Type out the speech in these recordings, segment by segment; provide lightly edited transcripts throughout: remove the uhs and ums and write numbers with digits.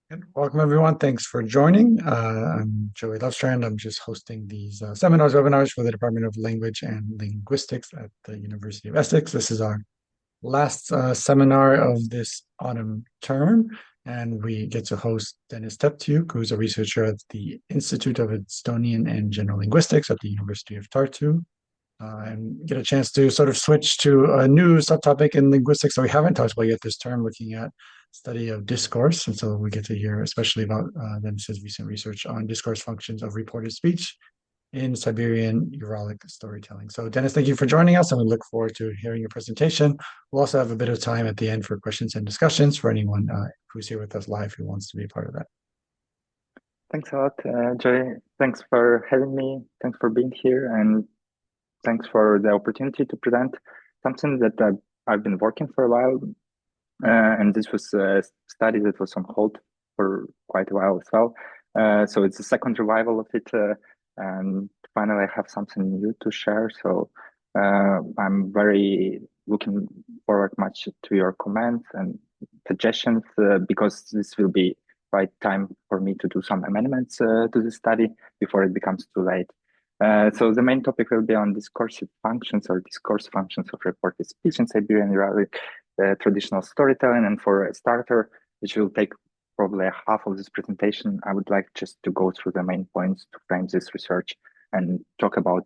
And welcome, everyone. Thanks for joining. I'm Joey Lovestrand. I'm just hosting these seminars, webinars for the Department of Language and Linguistics at the University of Essex. This is our last seminar of this autumn term, and we get to host Dennis Teptiuk, who's a researcher at the Institute of Estonian and General Linguistics at the University of Tartu, and get a chance to sort of switch to a new subtopic in linguistics that we haven't talked about yet this term, looking at study of discourse. And so we get to hear especially about Dennis's recent research on discourse functions of reported speech in Siberian Uralic storytelling. So Dennis, thank you for joining us, and we look forward to hearing your presentation. We'll also have a bit of time at the end for questions and discussions for anyone who's here with us live who wants to be a part of that. Thanks a lot, Joey. Thanks for having me. Thanks for being here, and thanks for the opportunity to present something that I've been working for a while. And this was a study that was on hold for quite a while as well. So it's the second revival of it, and finally I have something new to share. So I'm very looking forward much to your comments and suggestions, because this will be right time for me to do some amendments to the study before it becomes too late. So the main topic will be on discursive functions or discourse functions of reported speech in Siberian Uralic traditional storytelling. And for a starter, which will take probably half of this presentation, I would like just to go through the main points to frame this research and talk about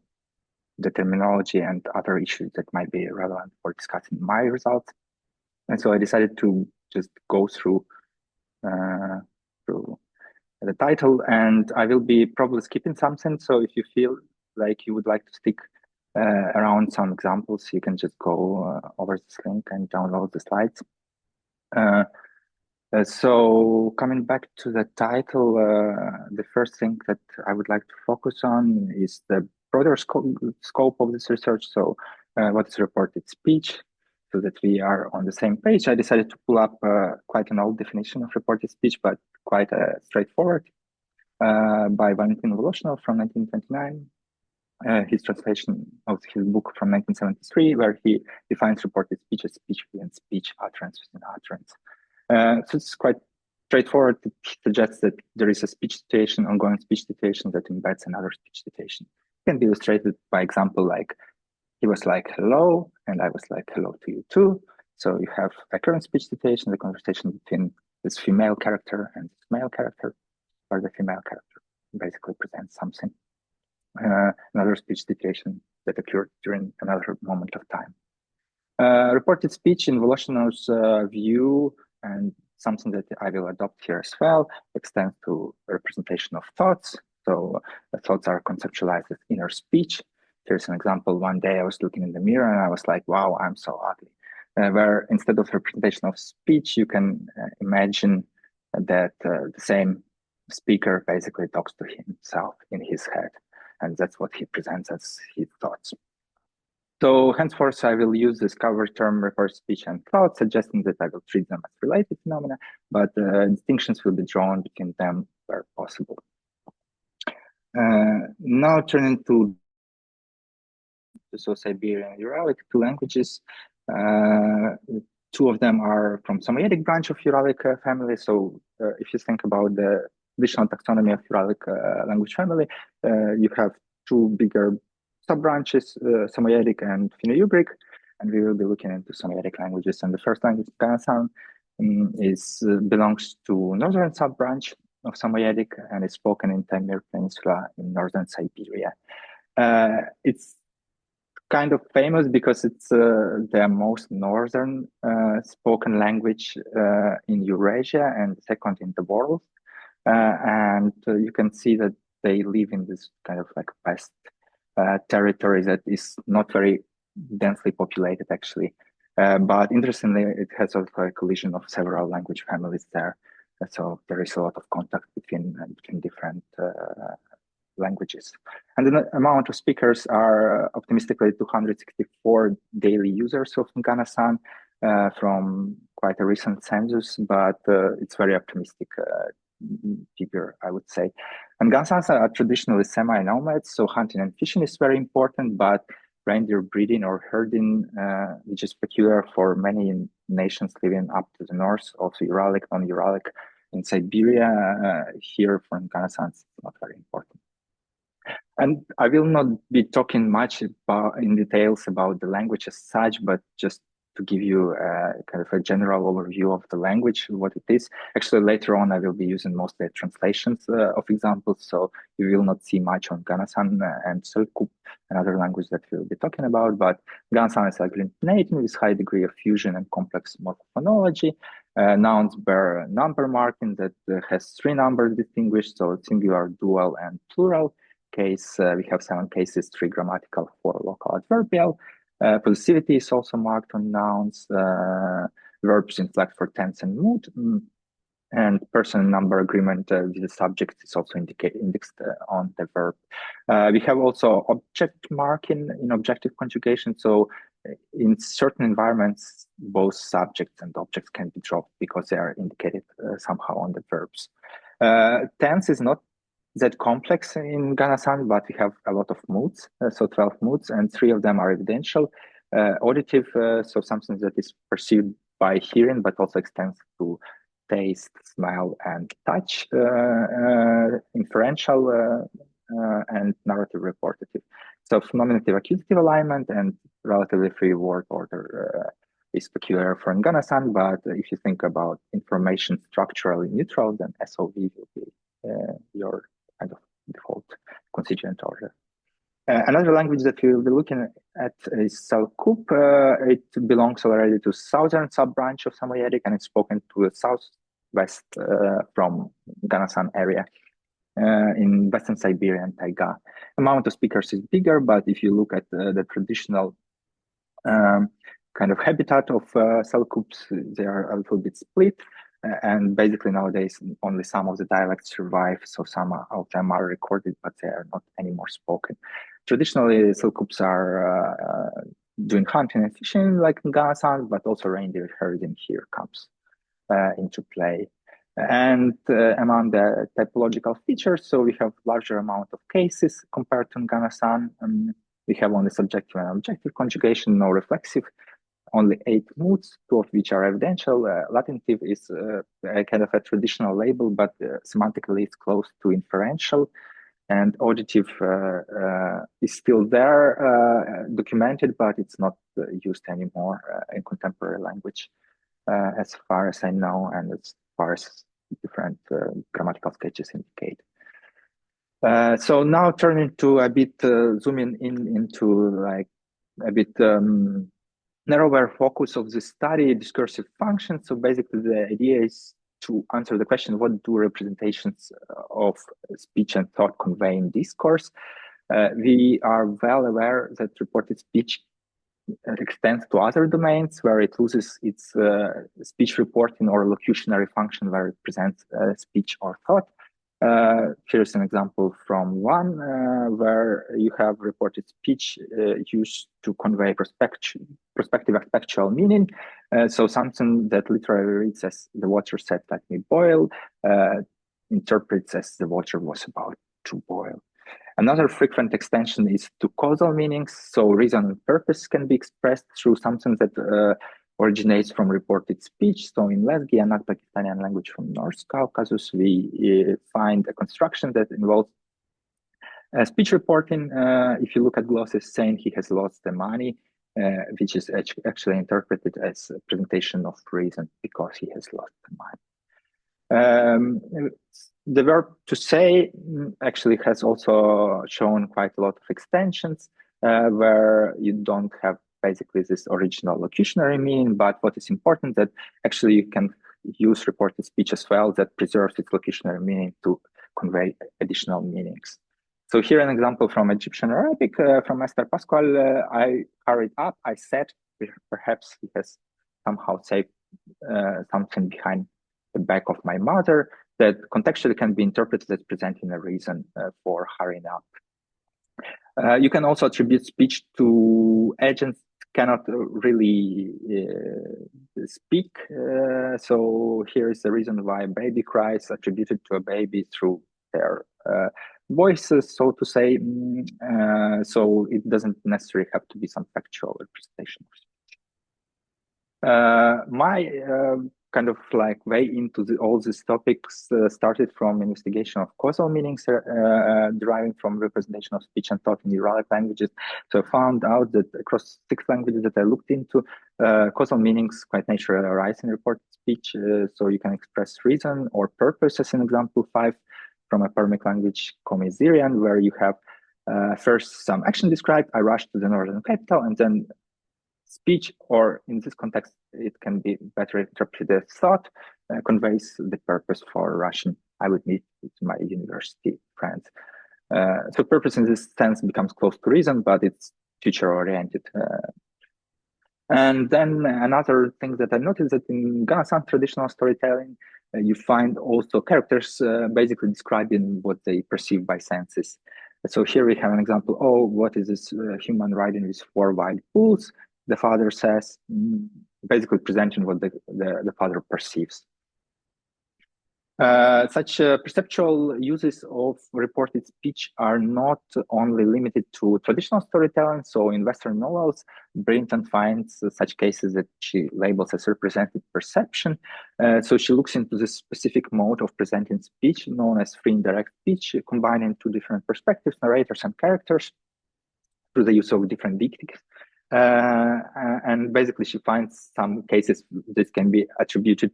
the terminology and other issues that might be relevant for discussing my results. And so I decided to just go through the title, and I will be probably skipping something. So if you feel like you would like to stick around some examples, you can just go over this link and download the slides. So coming back to the title, the first thing that I would like to focus on is the broader scope of this research. So what is reported speech? So that we are on the same page, I decided to pull up quite an old definition of reported speech, but quite straightforward, by Valentin Voloshinov from 1929. His translation of his book from 1973, where he defines reported speech as speech within speech, utterance within utterance. So it's quite straightforward. It suggests that there is a speech situation, ongoing speech situation that embeds another speech situation. It can be illustrated by example like, he was like, hello, and I was like, hello to you too. So you have a current speech situation, the conversation between this female character and this male character, or the female character basically presents something. Another speech situation that occurred during another moment of time. Reported speech in Voloshinov's view, and something that I will adopt here as well, extends to representation of thoughts. So the thoughts are conceptualized as inner speech. Here's an example. One day I was looking in the mirror and I was like, wow, I'm so ugly. Where instead of representation of speech, you can imagine that the same speaker basically talks to himself in his head. And that's what he presents as his thoughts. So henceforth, I will use this cover term reported speech and thought, suggesting that I will treat them as related phenomena, but distinctions will be drawn between them where possible. Now turning to Siberian Uralic, two languages. Two of them are from Samoyedic branch of Uralic family. So if you think about the traditional taxonomy of Uralic language family, you have two bigger sub-branches, Samoyedic and Finno-Ugric, and we will be looking into Samoyedic languages. And the first language, Nganasan, belongs to northern sub-branch of Samoyedic and is spoken in Taimyr Peninsula in northern Siberia. It's kind of famous because it's the most northern spoken language in Eurasia and second in the world. And you can see that they live in this kind of like vast territory that is not very densely populated actually. But interestingly, it has also a collision of several language families there. So there is a lot of contact between different languages. And the amount of speakers are optimistically 264 daily users of Nganasan from quite a recent census, but it's very optimistic figure, I would say. And Nganasan are traditionally semi-nomads, so hunting and fishing is very important, but reindeer breeding or herding, which is peculiar for many nations living up to the north of Uralic, non-Uralic, in Siberia. Here for Nganasan, it's not very important. And I will not be talking much in details about the language as such, but just to give you kind of a general overview of the language, what it is. Actually, later on, I will be using mostly translations of examples, so you will not see much on Nganasan and Selkup, another language that we'll be talking about. But Nganasan is agglutinating with high degree of fusion and complex morphophonology. Nouns bear number marking that has 3 numbers distinguished, so singular, dual, and plural. Case, we have 7 cases, 3 grammatical, 4 local adverbial. Possessivity is also marked on nouns. Verbs inflect for tense and mood. And person number agreement with the subject is also indexed on the verb. We have also object marking in objective conjugation. So in certain environments, both subjects and objects can be dropped because they are indicated somehow on the verbs. Tense is not that complex in Nganasan, but we have a lot of moods, so 12 moods, and 3 of them are evidential. Auditive, so something that is perceived by hearing, but also extends to taste, smell, and touch. Inferential and narrative reportative. So nominative accusative alignment and relatively free word order is peculiar for Nganasan, but if you think about information structurally neutral, then SOV will be your kind of default constituent order. Another language that we will be looking at is Selkup. It belongs already to southern sub-branch of Samoyedic, and it's spoken to the southwest from Nganasan area in Western Siberian taiga. Amount of speakers is bigger, but if you look at the traditional kind of habitat of Selkups, they are a little bit split. And basically nowadays, only some of the dialects survive, so some of them are recorded, but they are not anymore spoken. Traditionally, Selkups are doing hunting and fishing like Nganasan, but also reindeer herding here comes into play. And among the typological features, so we have larger amount of cases compared to Nganasan. We have only subjective and objective conjugation, no reflexive. Only 8 moods, 2 of which are evidential. Latinative is a kind of a traditional label, but semantically it's close to inferential. And auditive is still there, documented, but it's not used anymore in contemporary language, as far as I know, and as far as different grammatical sketches indicate. So now turning to a bit, zooming into like a bit narrower focus of the study, discursive functions. So basically the idea is to answer the question, what do representations of speech and thought convey in discourse? We are well aware that reported speech extends to other domains where it loses its speech reporting or locutionary function where it presents speech or thought. Here's an example from one where you have reported speech used to convey prospective actual meaning. So something that literally reads as the water said, let me boil, interprets as the water was about to boil. Another frequent extension is to causal meanings. So reason and purpose can be expressed through something that originates from reported speech. So in Lesgi, an Pakistani language from North Caucasus, we find a construction that involves speech reporting. If you look at glosses saying he has lost the money, which is actually interpreted as a presentation of reason because he has lost the money. The verb to say actually has also shown quite a lot of extensions where you don't have basically this original locutionary meaning, but what is important that actually you can use reported speech as well that preserves its locutionary meaning to convey additional meanings. So here an example from Egyptian Arabic from Master Pascual. I hurried up, I said, perhaps he has somehow said something behind the back of my mother that contextually can be interpreted as presenting a reason for hurrying up. You can also attribute speech to agents cannot really speak. So here is the reason why a baby cries attributed to a baby through their voices, so to say. So it doesn't necessarily have to be some factual representation. My kind of like way into all these topics started from investigation of causal meanings deriving from representation of speech and thought in Uralic languages. So I found out that across 6 languages that I looked into, causal meanings quite naturally arise in reported speech. So you can express reason or purpose, as in example 5 from a Permic language, Comizirian, where you have first some action described, I rush to the northern capital, and then speech, or in this context, it can be better interpreted as thought, conveys the purpose for rushing. I would meet with my university friends. So purpose in this sense becomes close to reason, but it's future-oriented. And then another thing that I noticed that in Nganasan traditional storytelling, you find also characters basically describing what they perceive by senses. So here we have an example. Oh, what is this human riding with 4 wild bulls? The father says, basically presenting what the father perceives. Such perceptual uses of reported speech are not only limited to traditional storytelling. So in Western novels, Brinton finds such cases that she labels as represented perception. So she looks into this specific mode of presenting speech known as free indirect speech, combining 2 different perspectives, narrators and characters, through the use of different dictics. And basically she finds some cases that can be attributed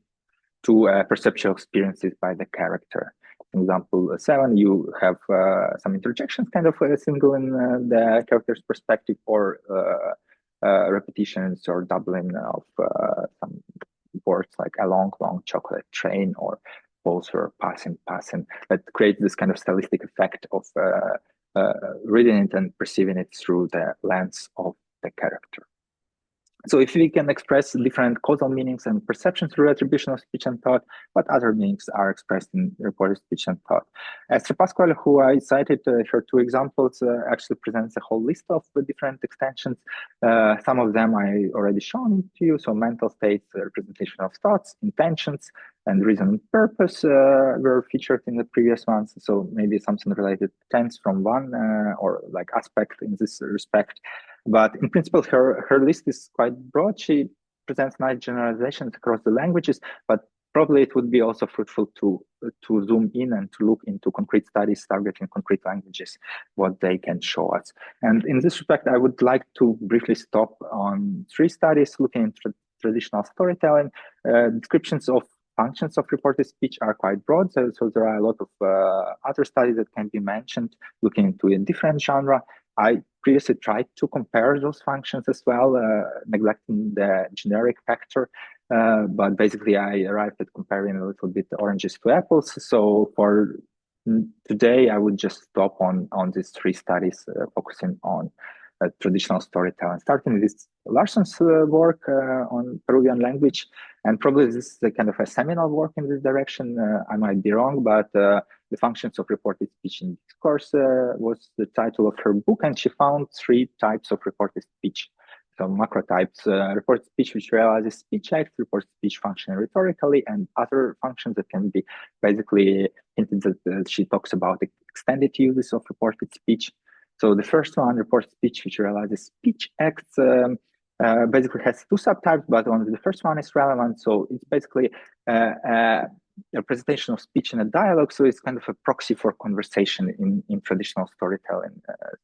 to perceptual experiences by the character. For example, 7, you have some interjections kind of single in the character's perspective, or repetitions or doubling of some words like a long chocolate train, or pause or passing, that creates this kind of stylistic effect of reading it and perceiving it through the lens of the character. So if we can express different causal meanings and perceptions through attribution of speech and thought, what other meanings are expressed in reported speech and thought? Esther Pasquale, who I cited her 2 examples, actually presents a whole list of different extensions. Some of them I already shown to you. So mental states, representation of thoughts, intentions, and reason and purpose were featured in the previous ones. So maybe something related to tense from one or like aspect in this respect. But in principle, her list is quite broad. She presents nice generalizations across the languages, but probably it would be also fruitful to zoom in and to look into concrete studies targeting concrete languages, what they can show us. And in this respect, I would like to briefly stop on 3 studies looking into traditional storytelling. Descriptions of functions of reported speech are quite broad, so there are a lot of other studies that can be mentioned looking into a different genre. I previously tried to compare those functions as well, neglecting the generic factor, but basically I arrived at comparing a little bit oranges to apples. So for today, I would just stop on these 3 studies, focusing on traditional storytelling, starting with Larson's work on Peruvian language. And probably this is a kind of a seminal work in this direction. I might be wrong, but the functions of reported speech in discourse was the title of her book, and she found 3 types of reported speech. So macro types, reported speech which realizes speech acts, reported speech functioning rhetorically, and other functions that can be basically hinted that she talks about the extended uses of reported speech. So the first one, reported speech which realizes speech acts, basically has 2 subtypes, but only the first one is relevant. So it's basically a presentation of speech in a dialogue. So it's kind of a proxy for conversation in traditional storytelling.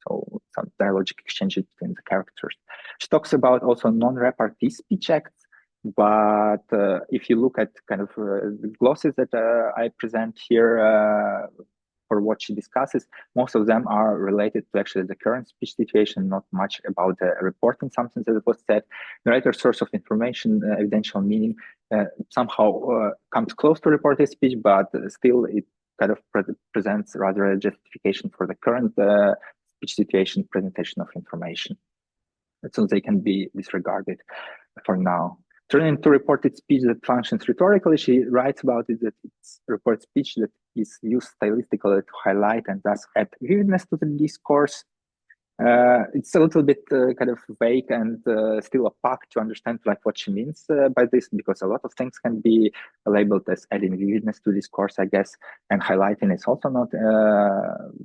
So some dialogic exchanges between the characters. She talks about also non-repartee speech acts. But if you look at kind of the glosses that I present here, for what she discusses, most of them are related to actually the current speech situation, not much about reporting something that was said. Narrator source of information, evidential meaning, somehow comes close to reported speech, but still it kind of presents rather a justification for the current speech situation, presentation of information. So they can be disregarded for now. Turning to reported speech that functions rhetorically, she writes about it that it's reported speech that is used stylistically to highlight and thus add vividness to the discourse. It's a little bit kind of vague and still opaque to understand like what she means by this, because a lot of things can be labeled as adding vividness to discourse, I guess, and highlighting is also not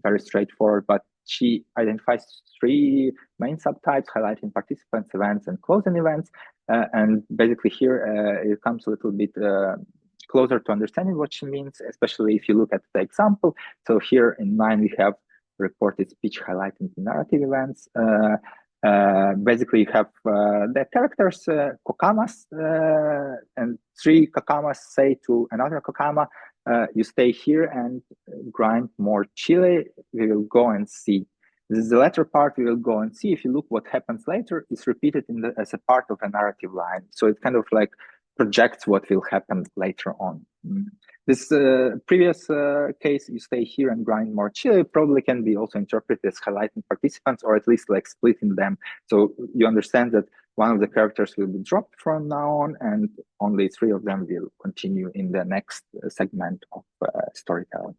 very straightforward. But she identifies three main subtypes, highlighting participants, events, and closing events. And basically here it comes a little bit closer to understanding what she means, especially if you look at the example. So here in mine, we have reported speech highlighting the narrative events. Basically, you have the characters, kokamas, and three kokamas say to another kokama, you stay here and grind more chili, we will go and see. This is the latter part, we will go and see. If you look what happens later, it's repeated as a part of a narrative line. So it kind of like projects what will happen later on. This previous case, you stay here and grind more chili, probably can be also interpreted as highlighting participants, or at least like splitting them. So you understand that one of the characters will be dropped from now on, and only three of them will continue in the next segment of storytelling.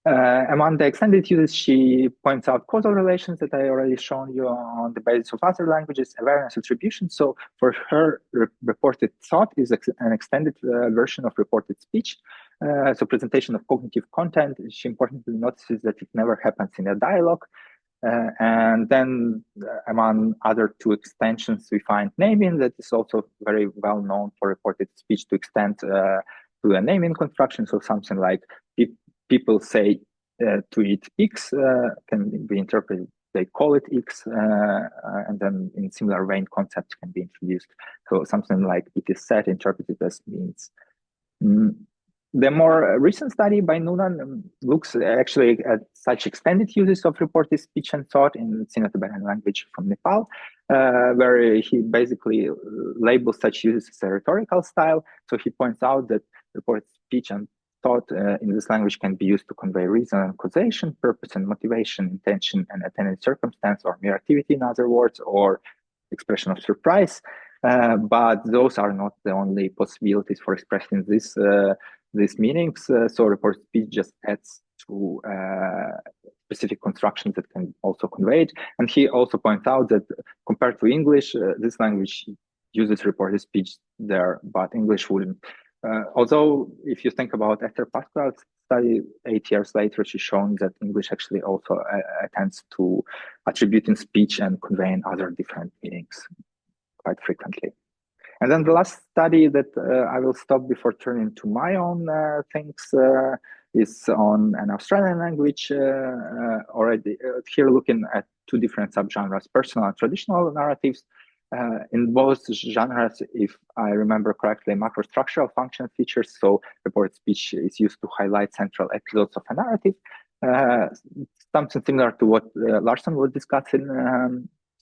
Among the extended uses, she points out causal relations that I already shown you on the basis of other languages, awareness attribution. So for her, reported thought is an extended version of reported speech. So presentation of cognitive content, she importantly notices that it never happens in a dialogue. And then among other two extensions, we find naming, that is also very well known for reported speech to extend to a naming construction. So something like people say to it X can be interpreted, they call it X, and then in similar vein, concepts can be introduced. So something like it is said, interpreted as means. The more recent study by Noonan looks actually at such extended uses of reported speech and thought in Sino-Tibetan language from Nepal, where he basically labels such uses as a rhetorical style. So he points out that reported speech and thought in this language can be used to convey reason and causation, purpose and motivation, intention and attendant circumstance, or mere activity, in other words, or expression of surprise. But those are not the only possibilities for expressing these meanings. So reported speech just adds to specific constructions that can also convey it. And he also points out that compared to English, this language uses reported speech there, but English wouldn't. Although, if you think about Esther Pascal's study 8 years later, she's shown that English actually also attends to attributing speech and conveying other different meanings quite frequently. And then the last study that I will stop before turning to my own things is on an Australian language. Already here looking at two different subgenres, personal and traditional narratives. In both genres, if I remember correctly, macrostructural function features. So reported speech is used to highlight central episodes of a narrative. Something similar to what Larson was discussing.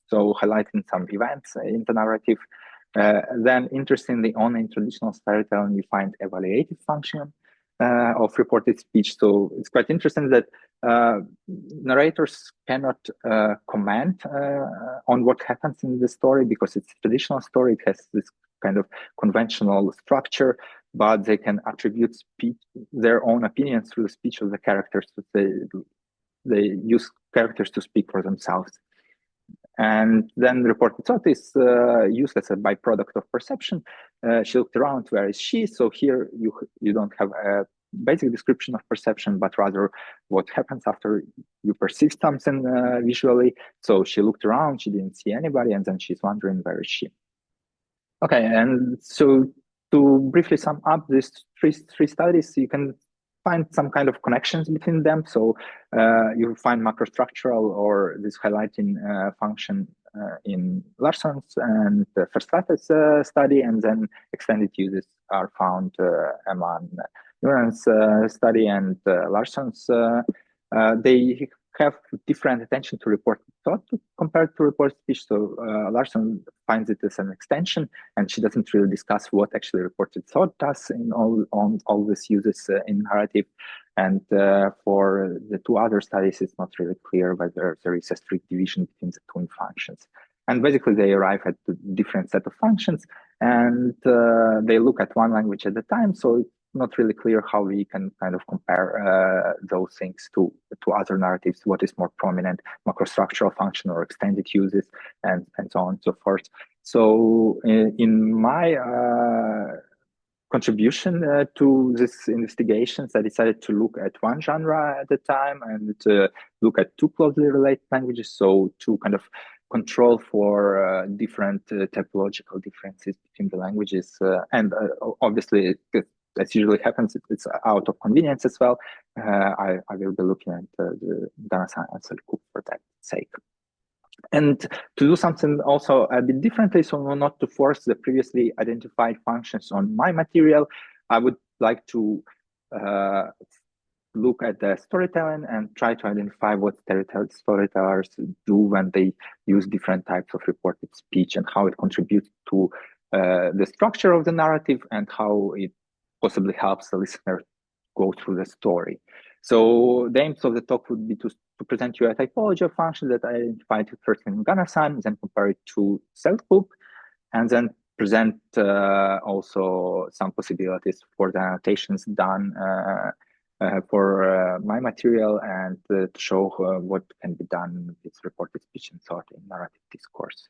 So highlighting some events in the narrative. Then interestingly, only in traditional storytelling, you find evaluative function of reported speech. So it's quite interesting that narrators cannot comment on what happens in the story because it's a traditional story. It has this kind of conventional structure, but they can attribute their own opinions through the speech of the characters. So they use characters to speak for themselves. And then reported thought is used as a byproduct of perception. She looked around, where is she? So here you don't have a basic description of perception, but rather what happens after you perceive something visually. So she looked around, she didn't see anybody, and then she's wondering, where is she? Okay, and so to briefly sum up these three studies, you can find some kind of connections between them. So you find macrostructural or this highlighting function in Larson's and Verstraete's study, and then extended uses are found among Noonan's study and Larson's. They have different attention to reported thought compared to reported speech. So Larson finds it as an extension, and she doesn't really discuss what actually reported thought does in all these uses in narrative. And for the two other studies, it's not really clear whether there is a strict division between the two functions. And basically, they arrive at a different set of functions, and they look at one language at a time. So it's not really clear how we can kind of compare those things to other narratives, what is more prominent, macrostructural function or extended uses, and so on and so forth. So in my contribution to this investigations, I decided to look at one genre at a time and to look at two closely related languages, so to kind of control for different typological differences between the languages. And obviously, as usually happens, it's out of convenience as well. I will be looking at the Nganasan and Selkup for that sake. And to do something also a bit differently, so not to force the previously identified functions on my material, I would like to look at the storytelling and try to identify what storytellers do when they use different types of reported speech and how it contributes to the structure of the narrative and how it possibly helps the listener go through the story. So the aims of the talk would be to present you a typology of functions that I identified first in Nganasan, then compare it to Selkup, and then present also some possibilities for the annotations done for my material and to show what can be done with reported speech and thought in narrative discourse.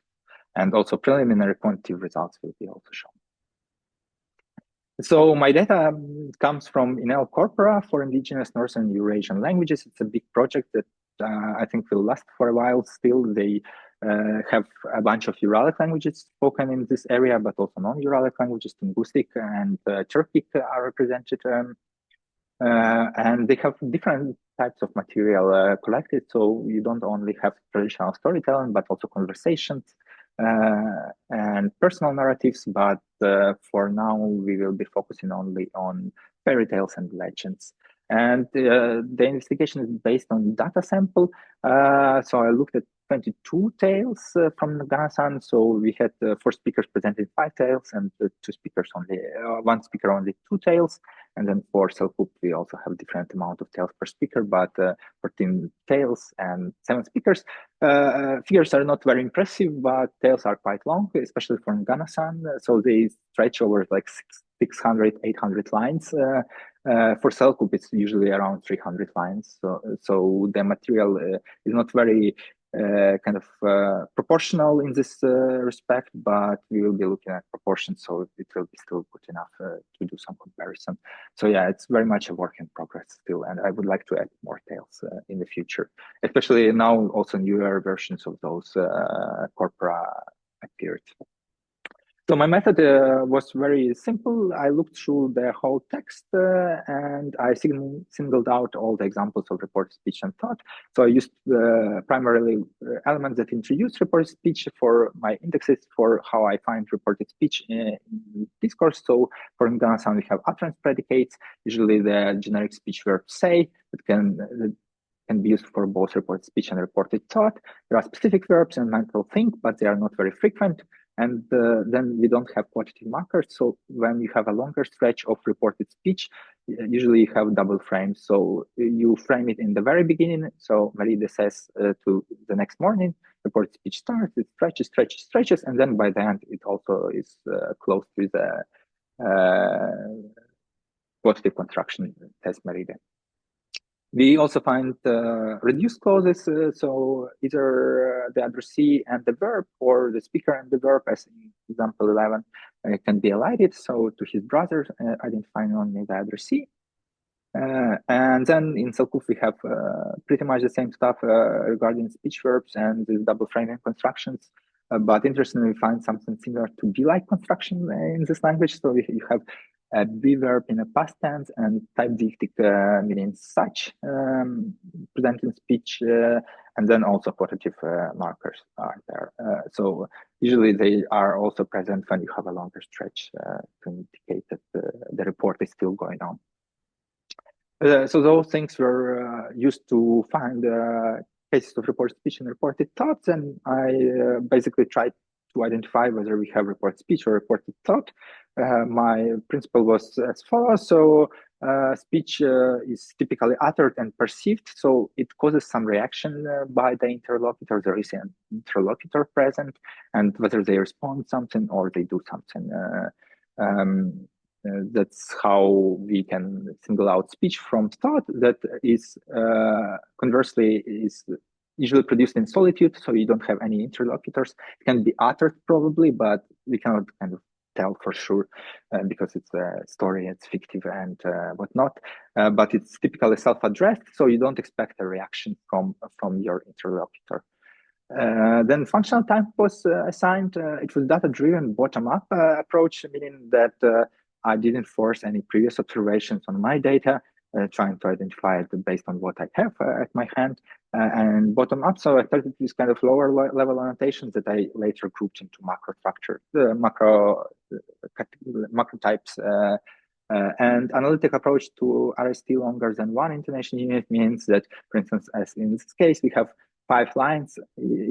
And also preliminary quantitative results will be also shown. So my data comes from INEL Corpora for indigenous Northern Eurasian languages. It's a big project that I think will last for a while still. They have a bunch of Uralic languages spoken in this area, but also non-Uralic languages, Linguistic and Turkic are represented. And they have different types of material collected. So you don't only have traditional storytelling, but also conversations and personal narratives. But for now, we will be focusing only on fairy tales and legends. And the investigation is based on data sample. So I looked at 22 tales from Nganasan. So we had 4 speakers presented 5 tales and 2 speakers only, 1 speaker only 2 tales. And then for Selkup, we also have different amount of tales per speaker, but 14 tales and 7 speakers. Figures are not very impressive, but tales are quite long, especially for Nganasan. So they stretch over like 600, 800 lines. For Selkup, it's usually around 300 lines. So the material is not very proportional in this respect, but we will be looking at proportions, so it will be still good enough to do some comparison. So yeah, it's very much a work in progress still, and I would like to add more tales in the future, especially now also newer versions of those corpora appeared. So my method was very simple. I looked through the whole text and I singled out all the examples of reported speech and thought. So I used primarily elements that introduce reported speech for my indexes for how I find reported speech in discourse. So for Nganasan, we have utterance predicates, usually the generic speech verb say that can be used for both reported speech and reported thought. There are specific verbs and mental think, but they are not very frequent. And then we don't have quantitative markers. So when you have a longer stretch of reported speech, usually you have double frames. So you frame it in the very beginning. So Merida says to the next morning, reported speech starts, it stretches. And then by the end, it also is close to the quantitative construction test Merida. We also find reduced clauses, so either the addressee and the verb or the speaker and the verb, as in example 11, can be elided. So to his brother, identifying only the addressee. And then in Selkup, we have pretty much the same stuff regarding speech verbs and the double framing constructions. But interestingly, we find something similar to be-like construction in this language. So you have a be verb in a past tense and type deictic meaning such presenting speech, and then also quantitative markers are there. So usually they are also present when you have a longer stretch to indicate that the report is still going on. So those things were used to find cases of reported speech and reported thoughts, and I basically tried to identify whether we have reported speech or reported thought. My principle was as follows. So speech is typically uttered and perceived, so it causes some reaction by the interlocutor. There is an interlocutor present, and whether they respond something or they do something. That's how we can single out speech from thought that is conversely is usually produced in solitude, so you don't have any interlocutors. It can be uttered probably, but we cannot kind of tell for sure, because it's a story, it's fictive and whatnot. But it's typically self-addressed, so you don't expect a reaction from your interlocutor. Then functional type was assigned. It was data-driven bottom-up approach, meaning that I didn't force any previous observations on my data, trying to identify it based on what I have at my hand, and bottom-up. So I started with kind of lower level annotations that I later grouped into macro structure, macro types. And analytic approach to RST longer than one intonation unit means that, for instance, as in this case, we have 5 lines,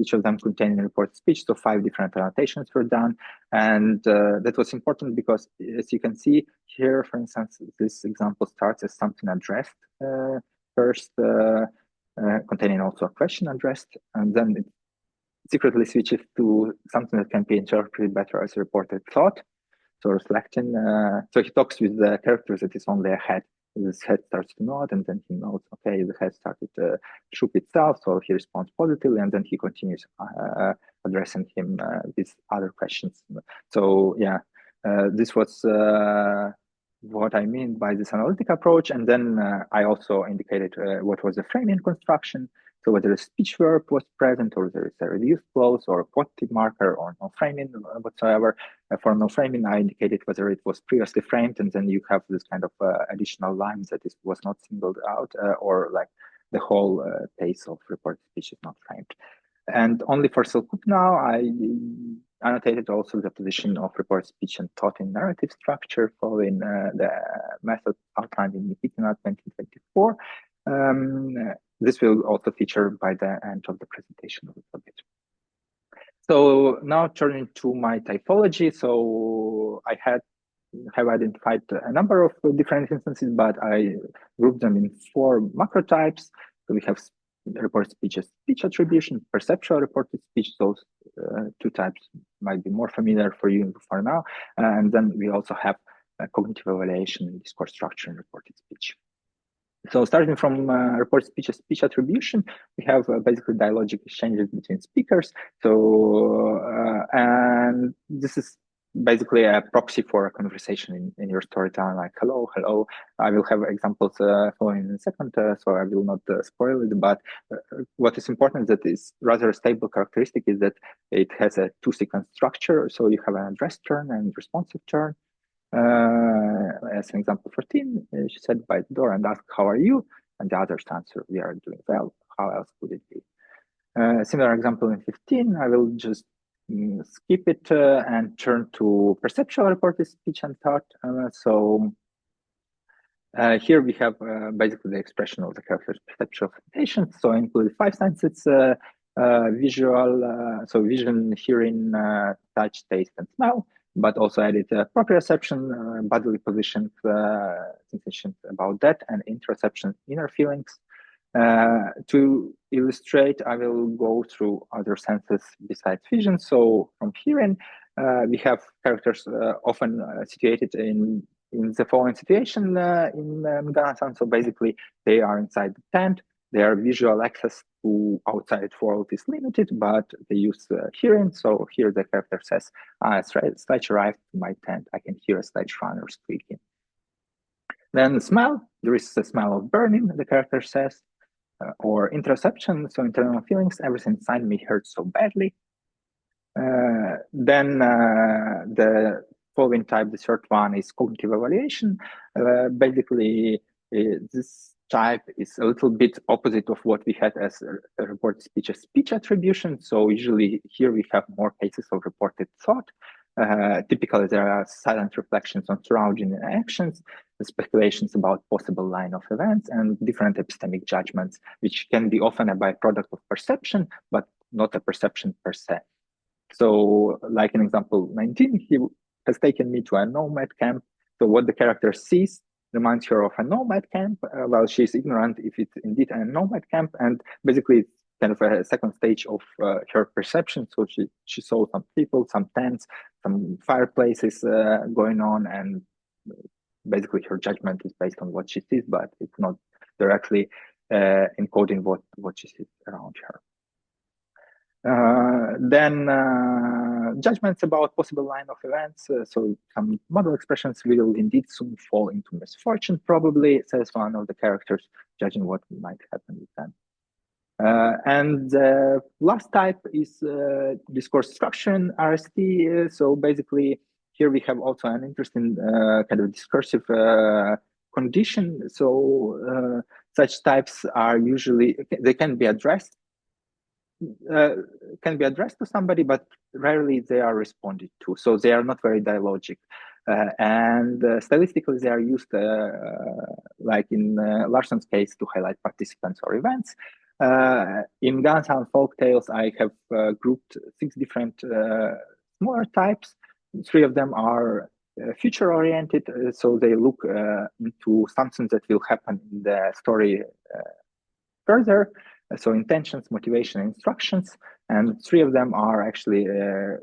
each of them containing reported speech, so 5 different annotations were done. And that was important because, as you can see here, for instance, this example starts as something addressed first, containing also a question addressed, and then it secretly switches to something that can be interpreted better as a reported thought. So reflecting, so he talks with the characters that is only a head. His head starts to nod, and then he knows, okay, the head started to shook itself, so he responds positively, and then he continues addressing him with other questions. So yeah, this was what I mean by this analytic approach. And then I also indicated what was the framing construction. So whether a speech verb was present, or there is a reduced clause or a quantitative marker, or no framing whatsoever. For no framing, I indicated whether it was previously framed, and then you have this kind of additional lines that was not singled out, or like the whole pace of reported speech is not framed. And only for Selkup now, I annotated also the position of reported speech and thought in narrative structure following the method outlined in Nikitina 2024. This will also feature by the end of the presentation a little bit. So now turning to my typology. So I have identified a number of different instances, but I grouped them in 4 macro types. So we have reported speech as speech attribution, perceptual reported speech. Those 2 types might be more familiar for you for now. And then we also have cognitive evaluation, discourse structure, and reported speech. So starting from reported speech as speech attribution, we have basically dialogic exchanges between speakers. So, and this is basically a proxy for a conversation in your storytelling, like hello, hello. I will have examples following in a second, so I will not spoil it. But what is important is that is rather stable characteristic is that it has a 2-sequence structure. So you have an address turn and responsive turn. As an example 14, she said by the door and asked, how are you? And the others answer, we are doing well. How else would it be? Similar example in 15, I will just skip it and turn to perceptual reported speech and thought. So here we have basically the expression of the character's perceptual presentation. So I included 5 senses, visual, so vision, hearing, touch, taste, and smell, but also added proprioception, bodily positions, sensations about that, and interoception, inner feelings. To illustrate, I will go through other senses besides vision. So from hearing, we have characters often situated in the following situation in Nganasan. So basically, they are inside the tent. Their visual access to outside world is limited, but they use hearing. So here the character says, sledge arrived to my tent. I can hear a sledge runner squeaking. Then smell, there is the smell of burning, the character says, or interoception, so internal feelings, everything inside me hurts so badly. Then the following type, the third one, is cognitive evaluation. Basically, this type is a little bit opposite of what we had as a reported speech as speech attribution. So usually here we have more cases of reported thought. Typically, there are silent reflections on surrounding actions, speculations about possible line of events, and different epistemic judgments, which can be often a byproduct of perception, but not a perception per se. So, like in example 19, he has taken me to a nomad camp. So what the character sees reminds her of a nomad camp, while she's ignorant if it's indeed a nomad camp. And basically, it's kind of a second stage of her perception. So she saw some people, some tents, some fireplaces going on, and basically her judgment is based on what she sees, but it's not directly encoding what she sees around her. Then judgments about possible line of events. So some model expressions will indeed soon fall into misfortune, probably, says one of the characters, judging what might happen with them. And the last type is discourse structure in RST. So basically, here we have also an interesting kind of discursive condition. So such types are usually, they can be addressed to somebody, but rarely they are responded to. So they are not very dialogic. And stylistically, they are used, like in Larson's case, to highlight participants or events. In Nganasan and folk tales, I have grouped 6 different smaller types. 3 of them are future-oriented, so they look into something that will happen in the story further. So intentions, motivation, instructions, and 3 of them are actually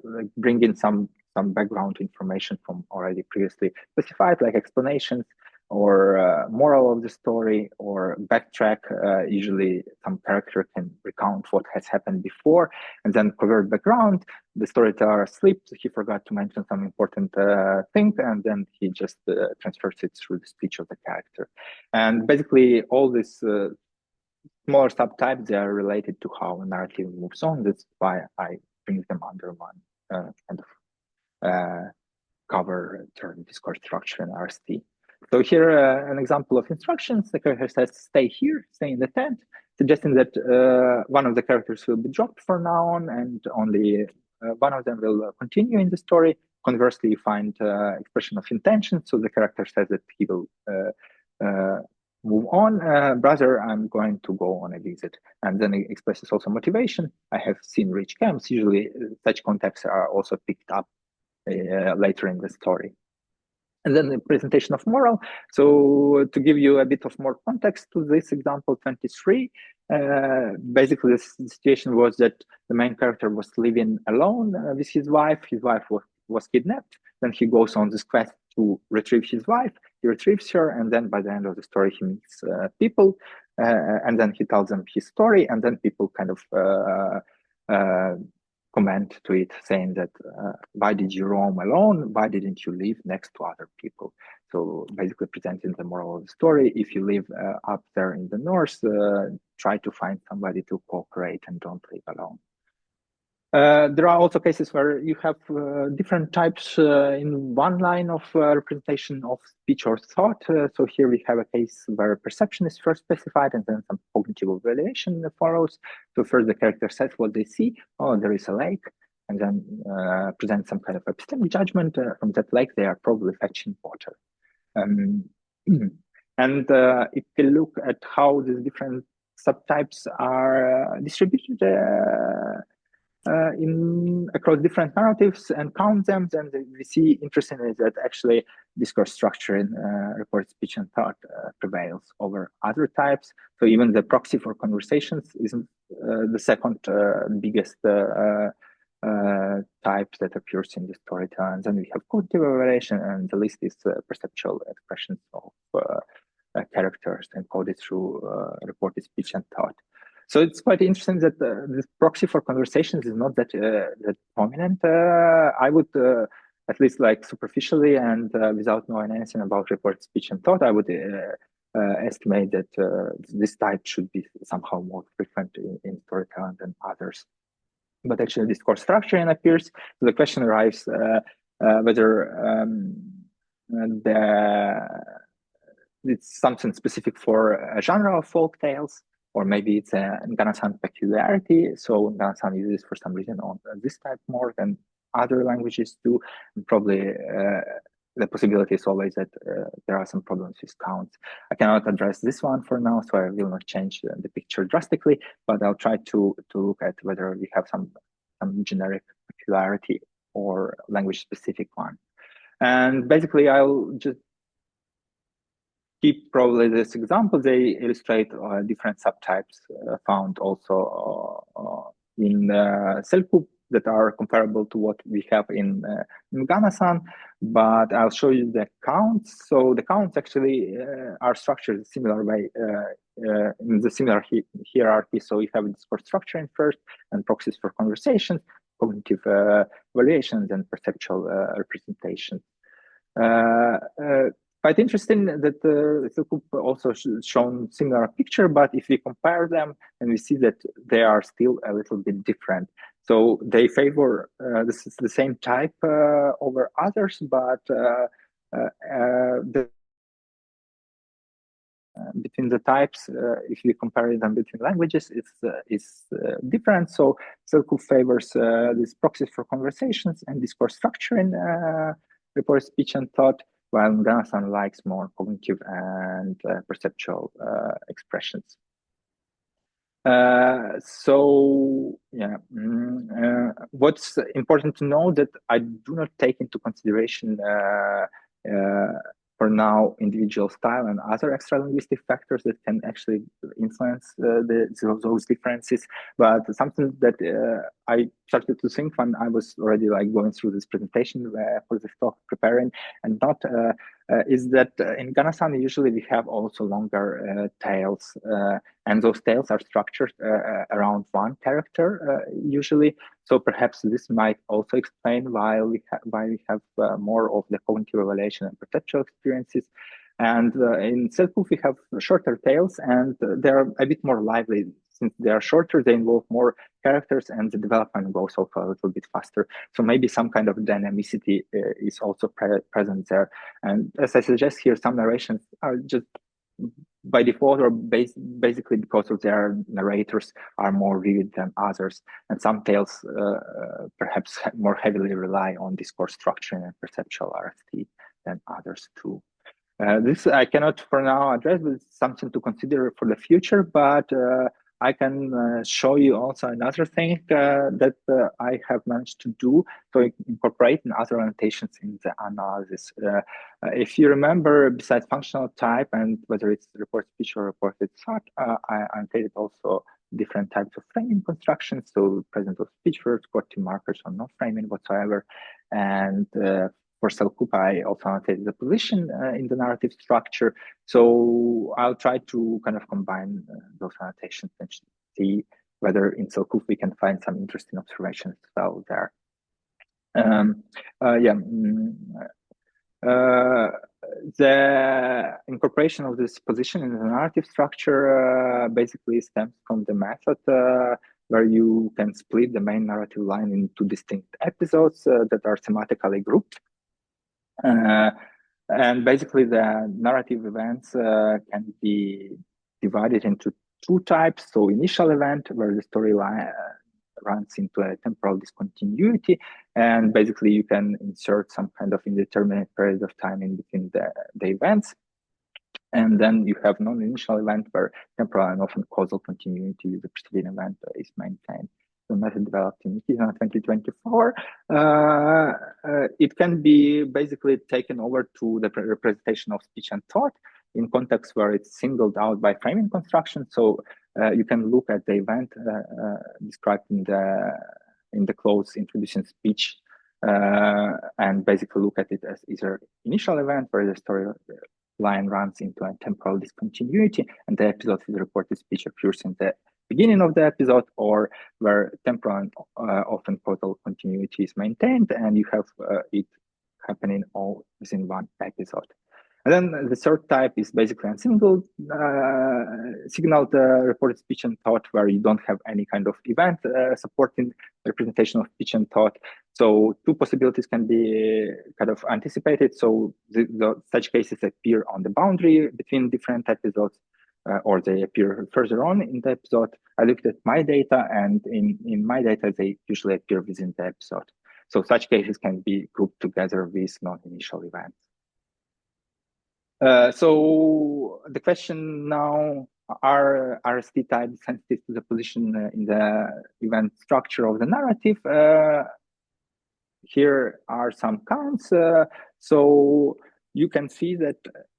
like bringing some background information from already previously specified, like explanations or moral of the story, or backtrack. Usually some character can recount what has happened before and then cover background. The storyteller slipped, he forgot to mention some important thing, and then he just transfers it through the speech of the character. And basically all this smaller subtypes, they are related to how a narrative moves on. That's why I bring them under one kind of cover term, discourse structure in RST. So here, an example of instructions. The character says, stay here, stay in the tent, suggesting that one of the characters will be dropped from now on, and only one of them will continue in the story. Conversely, you find expression of intention. So the character says that he will move on, brother, I'm going to go on a visit. And then it expresses also motivation. I have seen rich camps. Usually such contexts are also picked up later in the story. And then the presentation of moral. So to give you a bit of more context to this example 23, basically the situation was that the main character was living alone with his wife. His wife was kidnapped. Then he goes on this quest to retrieve his wife. He retrieves her, and then by the end of the story, he meets people, and then he tells them his story, and then people kind of comment to it, saying that why did you roam alone? Why didn't you live next to other people? So basically presenting the moral of the story: if you live up there in the north, try to find somebody to cooperate and don't live alone. There are also cases where you have different types in one line of representation of speech or thought. So here we have a case where perception is first specified and then some cognitive evaluation follows. So first the character says what they see. Oh, there is a lake. And then present some kind of epistemic judgment. From that lake, they are probably fetching water. And if you look at how these different subtypes are distributed across different narratives and count them, then we see interestingly that actually discourse structure in reported speech and thought prevails over other types. So even the proxy for conversations isn't the second biggest type that appears in the storytelling. And then we have cognitive evaluation, and the list is perceptual expressions of characters encoded through reported speech and thought. So it's quite interesting that this proxy for conversations is not that prominent. I would, at least like superficially and without knowing anything about reported speech and thought, I would estimate that this type should be somehow more frequent in storytelling than others. But actually, discourse structuring appears. So the question arises whether it's something specific for a genre of folk tales, or maybe it's a Nganasan peculiarity. So Nganasan uses for some reason on this type more than other languages do. And probably the possibility is always that there are some problems with counts. I cannot address this one for now, so I will not change the picture drastically, but I'll try to look at whether we have some generic peculiarity or language-specific one. And basically, I'll just keep probably this example. They illustrate different subtypes found also in Selkup that are comparable to what we have in Nganasan, but I'll show you the counts. So the counts actually are structured similar way in the similar hierarchy. So you have a discourse structure in first and proxies for conversations. cognitive evaluations and perceptual representations. Quite interesting that Selkup also shown similar picture, but if we compare them, and we see that they are still a little bit different. So they favor this is the same type over others, but between the types, if you compare them between languages, it's different. So Selkup favors these proxies for conversations and discourse structure in reported speech and thought, while Nganasan likes more cognitive and perceptual expressions. So yeah, what's important to know that I do not take into consideration for now individual style and other extra linguistic factors that can actually influence those differences. But something that I started to think when I was already like going through this presentation for this talk, preparing and not is that in Nganasan usually we have also longer tails, and those tails are structured around one character usually. So perhaps this might also explain why we have more of the cognitive evaluation and perceptual experiences. And in Selkup we have shorter tails, and they're a bit more lively. Since they are shorter, they involve more characters, and the development goes also a little bit faster. So maybe some kind of dynamicity is also present there. And as I suggest here, some narrations are just by default or basically because of their narrators are more vivid than others. And some tales perhaps more heavily rely on discourse structure and perceptual RFT than others too. This I cannot for now address, but it's something to consider for the future. But I can show you also another thing that I have managed to do, so incorporating other annotations in the analysis. If you remember, besides functional type and whether it's reported speech or reported thought, I annotated also different types of framing constructions, so present of speech words, quoting markers, or no framing whatsoever. And for Selkup, I also annotated the position in the narrative structure. So I'll try to kind of combine those annotations and see whether in Selkup we can find some interesting observations as well there. The incorporation of this position in the narrative structure basically stems from the method where you can split the main narrative line into distinct episodes that are thematically grouped. And basically the narrative events can be divided into two types. So initial event, where the storyline runs into a temporal discontinuity, and basically you can insert some kind of indeterminate period of time in between the events. And then you have non-initial event, where temporal and often causal continuity with the preceding event is maintained. The method developed in 2024. It can be basically taken over to the representation of speech and thought in contexts where it's singled out by framing construction. So you can look at the event described in the clause introducing speech and basically look at it as either initial event where the story line runs into a temporal discontinuity and the episode with reported speech appears in the beginning of the episode, or where temporal and often causal continuity is maintained and you have it happening all within one episode. And then the third type is basically a single signaled reported speech and thought, where you don't have any kind of event supporting representation of speech and thought. So two possibilities can be kind of anticipated. So such cases appear on the boundary between different episodes, or they appear further on in the episode. I looked at my data, and in my data, they usually appear within the episode. So such cases can be grouped together with non-initial events. So the question now, are RST types sensitive to the position in the event structure of the narrative? Here are some counts. So you can see that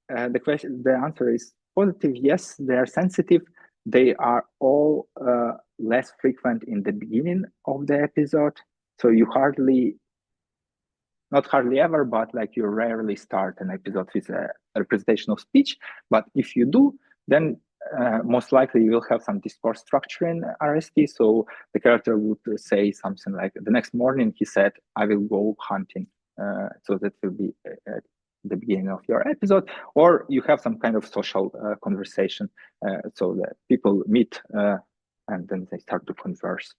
the answer is positive. Yes, they are sensitive. They are all less frequent in the beginning of the episode. So you not hardly ever, but like you rarely start an episode with a representation of speech. But if you do, then most likely you will have some discourse structure in RST. So the character would say something like, the next morning he said, I will go hunting. So that will be at the beginning of your episode. Or you have some kind of social conversation, so that people meet and then they start to converse.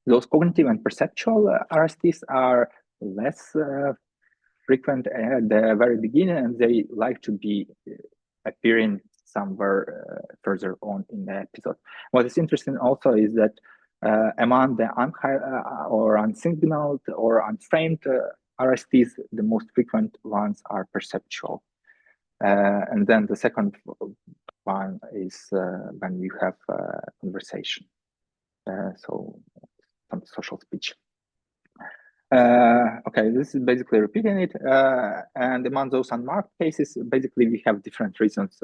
Those cognitive and perceptual RSTs are less frequent at the very beginning, and they like to be appearing somewhere further on in the episode. What is interesting also is that among the or unsignaled or unframed RSTs, the most frequent ones are perceptual. And then the second one is when you have conversation. So some social speech. Okay, this is basically repeating it. And among those unmarked cases, basically we have different reasons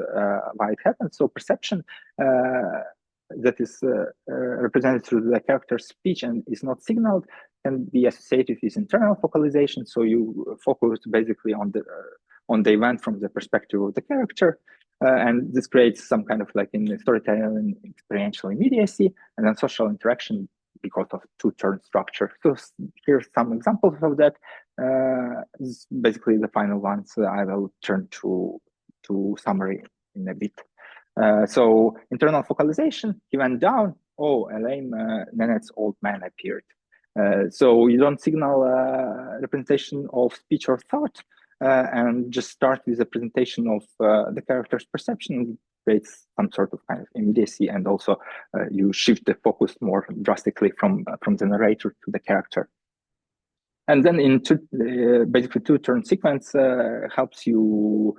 why it happens. So perception that is represented through the character's speech and is not signaled can be associated with internal focalization. So you focus basically on the event from the perspective of the character. And this creates some kind of like in storytelling experiential immediacy, and then social interaction because of two-turn structure. So here's some examples of that. This is basically the final ones. I will turn to summary in a bit. So internal focalization, he went down. Oh, a lame Nenet's old man appeared. So you don't signal representation of speech or thought, and just start with a presentation of the character's perception. Creates some sort of kind of immediacy, and also you shift the focus more drastically from the narrator to the character. And then in basically two-turn sequence helps you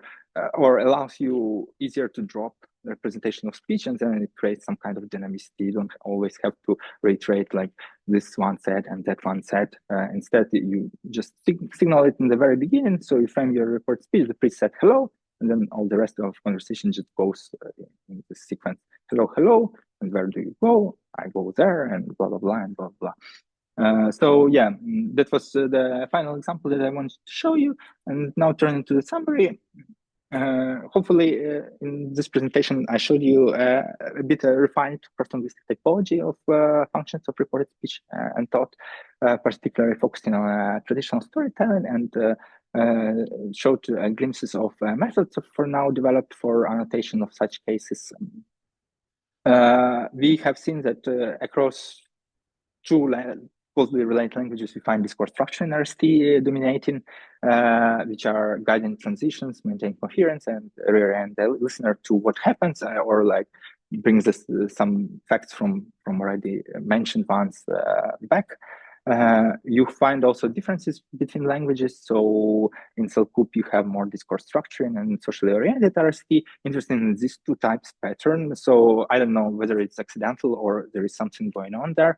or allows you easier to drop the representation of speech, and then it creates some kind of dynamicity. You don't always have to reiterate like this one said and that one said. Instead, you just signal it in the very beginning. So you frame your report speech, the priest said hello, and then all the rest of conversation just goes in the sequence. Hello, hello, and where do you go? I go there, and blah, blah, blah, and blah, blah. So yeah, that was the final example that I wanted to show you. And now turning to the summary. Hopefully in this presentation, I showed you a bit refined cross-linguistic typology of functions of reported speech and thought, particularly focusing on traditional storytelling, and showed glimpses of methods for now developed for annotation of such cases. We have seen that across two closely related languages, we find discourse structure in RST dominating, which are guiding transitions, maintain coherence, and reorient the listener to what happens, or like brings us some facts from already mentioned ones back. You find also differences between languages. So in Selkup, you have more discourse structuring and socially oriented RST. Interesting in these two types pattern. So I don't know whether it's accidental or there is something going on there.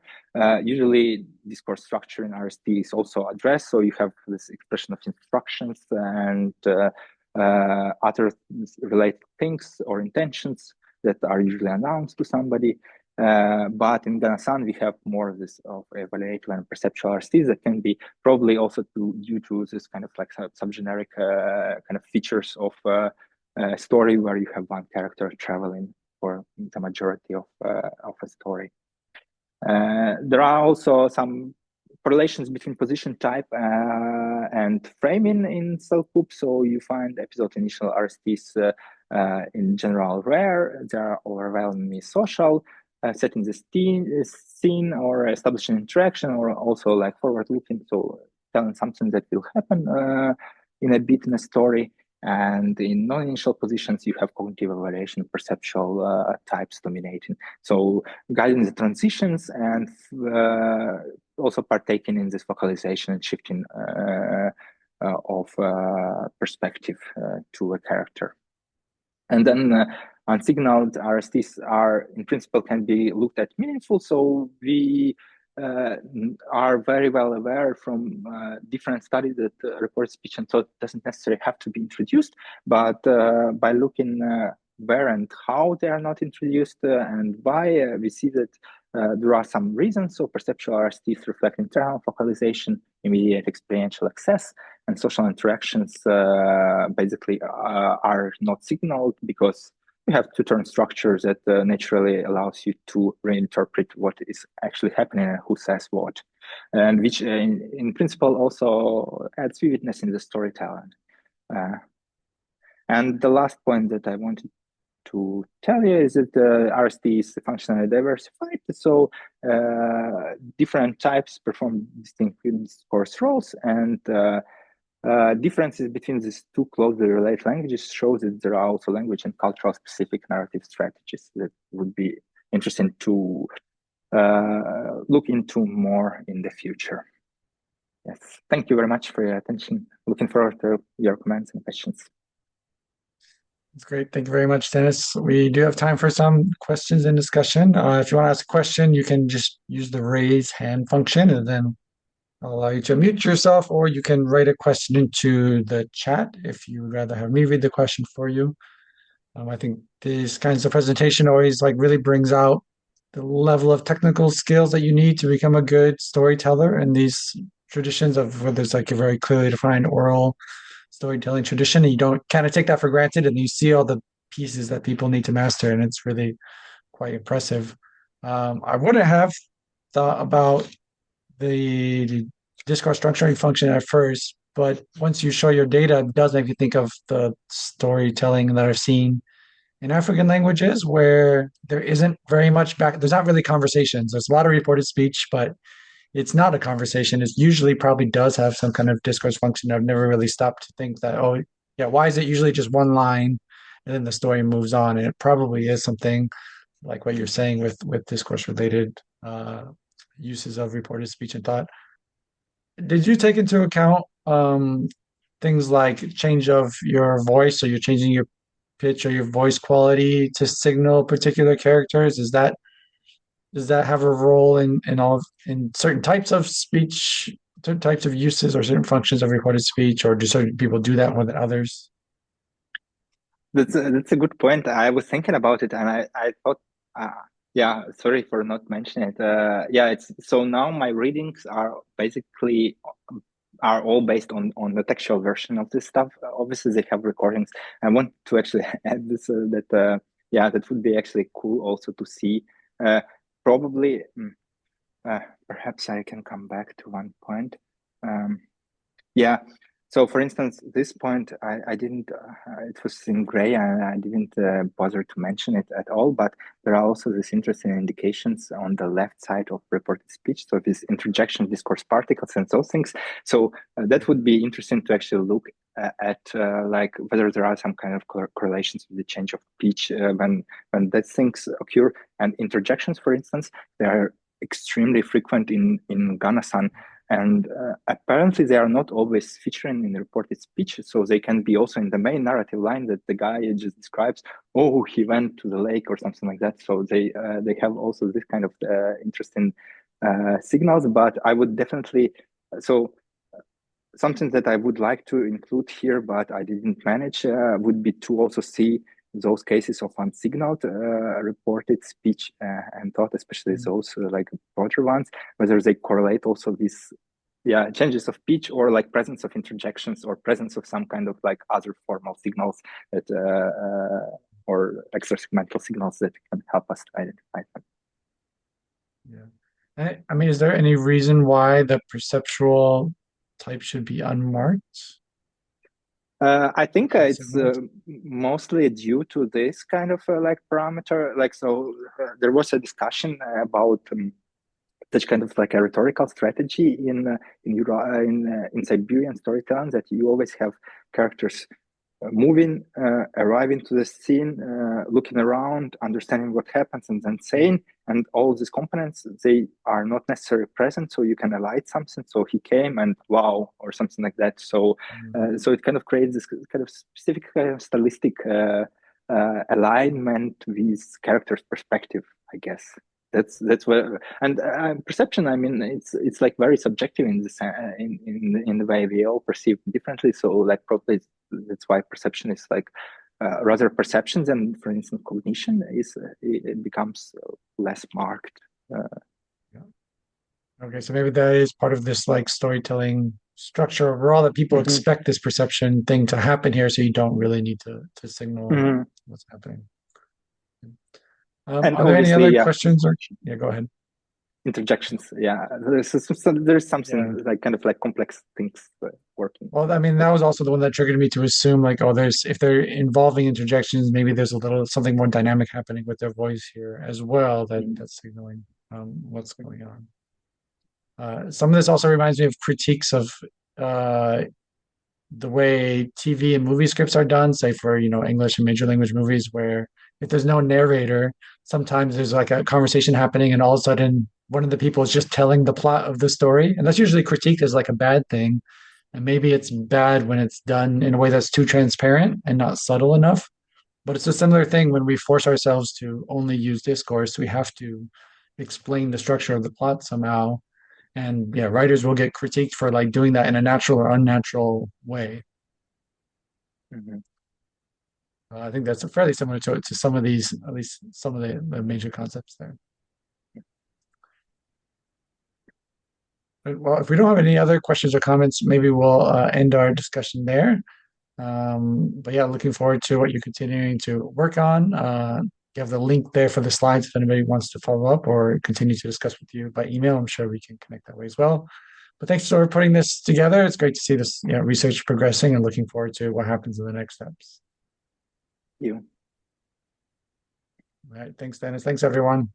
Usually discourse structure in RST is also addressed. So you have this expression of instructions and other related things or intentions that are usually announced to somebody. But in Nganasan, we have more of this of evaluative and perceptual RSTs that can be probably also due to this kind of like subgeneric kind of features of a story where you have one character traveling for the majority of a story. There are also some correlations between position type and framing in Selkup. So you find episode initial RSTs in general rare. They are overwhelmingly social. Setting the scene or establishing interaction, or also like forward looking, so telling something that will happen in a bit in a story. And in non-initial positions, you have cognitive evaluation, perceptual types dominating. So guiding the transitions and also partaking in this focalization and shifting of perspective to a character. And then unsignaled RSTs are, in principle, can be looked at meaningful. So we are very well aware from different studies that report speech and thought doesn't necessarily have to be introduced, but by looking where and how they are not introduced and why, we see that there are some reasons. So perceptual RSTs reflect internal focalization, immediate experiential access, and social interactions basically are not signaled because you have two-turn structures that naturally allows you to reinterpret what is actually happening and who says what, and which in principle also adds vividness in the storytelling. And the last point that I wanted to tell you is that the RST is functionally diversified. So different types perform distinct discourse roles, and differences between these two closely related languages shows that there are also language and cultural specific narrative strategies that would be interesting to look into more in the future. Yes, thank you very much for your attention. Looking forward to your comments and questions. That's great. Thank you very much, Dennis. We do have time for some questions and discussion. If you want to ask a question, you can just use the raise hand function, and then I'll allow you to mute yourself, or you can write a question into the chat if you would rather have me read the question for you. I think these kinds of presentation always really brings out the level of technical skills that you need to become a good storyteller in these traditions of where there's a very clearly defined oral storytelling tradition, and you don't kind of take that for granted, and you see all the pieces that people need to master, and it's really quite impressive. I wouldn't have thought about the discourse structuring function at first, but once you show your data, it does make you think of the storytelling that I've seen in African languages where there isn't very much there's not really conversations. There's a lot of reported speech, but it's not a conversation. It usually probably does have some kind of discourse function. I've never really stopped to think that, oh, yeah, why is it usually just one line and then the story moves on? And it probably is something like what you're saying with discourse related uses of reported speech and thought. Did you take into account things like change of your voice, so you're changing your pitch or your voice quality to signal particular characters? Does that have a role in certain types of speech, certain types of uses, or certain functions of recorded speech, or do certain people do that more than others? That's a good point. I was thinking about it, and I thought, yeah, sorry for not mentioning it. Yeah, it's so now my readings are basically are all based on the textual version of this stuff. Obviously, they have recordings. I want to actually add this that yeah, that would be actually cool also to see. Probably, perhaps I can come back to one point. Yeah. So, for instance, this point, I didn't, it was in gray and I didn't bother to mention it at all, but there are also these interesting indications on the left side of reported speech. So this interjection, discourse particles and those things. So that would be interesting to actually look at like whether there are some kind of correlations with the change of pitch when those things occur. And interjections, for instance, they are extremely frequent in Nganasan. And apparently they are not always featuring in reported speech, so they can be also in the main narrative line that the guy just describes, oh, he went to the lake or something like that. So they have also this kind of interesting signals, but I would definitely, so something that I would like to include here, but I didn't manage, would be to also see those cases of unsignaled reported speech and thought, especially those like broader ones, whether they correlate also with changes of pitch or like presence of interjections or presence of some kind of like other formal signals that or extra-segmental signals that can help us to identify them. Yeah. I mean, is there any reason why the perceptual type should be unmarked? I think it's mostly due to this kind of like parameter. Like, so there was a discussion about such kind of like a rhetorical strategy in Siberian storytelling, that you always have characters moving, arriving to the scene, looking around, understanding what happens, and then saying. And all these components, they are not necessarily present, so you can elide something. So he came and wow, or something like that. So, so it kind of creates this kind of specific stylistic alignment with character's perspective, I guess. That's where, and perception, I mean, it's like very subjective in this in the way we all perceive differently. So like probably that's why perception is like rather perceptions, and for instance cognition is it becomes less marked. Yeah. Okay, so maybe that is part of this like storytelling structure overall, that people expect this perception thing to happen here, so you don't really need to signal what's happening. And Are there any other obviously, questions or yeah, go ahead. interjections. Yeah, there's Yeah. something like kind of like complex things working. Well, I mean, that was also the one that triggered me to assume like, oh, there's if they're involving interjections, maybe there's a little something more dynamic happening with their voice here as well that's signaling what's going on. Some of this also reminds me of critiques of uh, the way TV and movie scripts are done, say for, English and major language movies, where if there's no narrator, sometimes there's like a conversation happening and all of a sudden one of the people is just telling the plot of the story. And that's usually critiqued as like a bad thing. And maybe it's bad when it's done in a way that's too transparent and not subtle enough. But it's a similar thing when we force ourselves to only use discourse, we have to explain the structure of the plot somehow. And yeah, writers will get critiqued for like doing that in a natural or unnatural way. Mhm. I think that's fairly similar to some of these, at least some of the major concepts there. Well, if we don't have any other questions or comments, maybe we'll end our discussion there. But yeah, looking forward to what you're continuing to work on. You have the link there for the slides if anybody wants to follow up or continue to discuss with you by email. I'm sure we can connect that way as well. But thanks for putting this together. It's great to see this research progressing and looking forward to what happens in the next steps. You. All right. Thanks, Dennis. Thanks, everyone.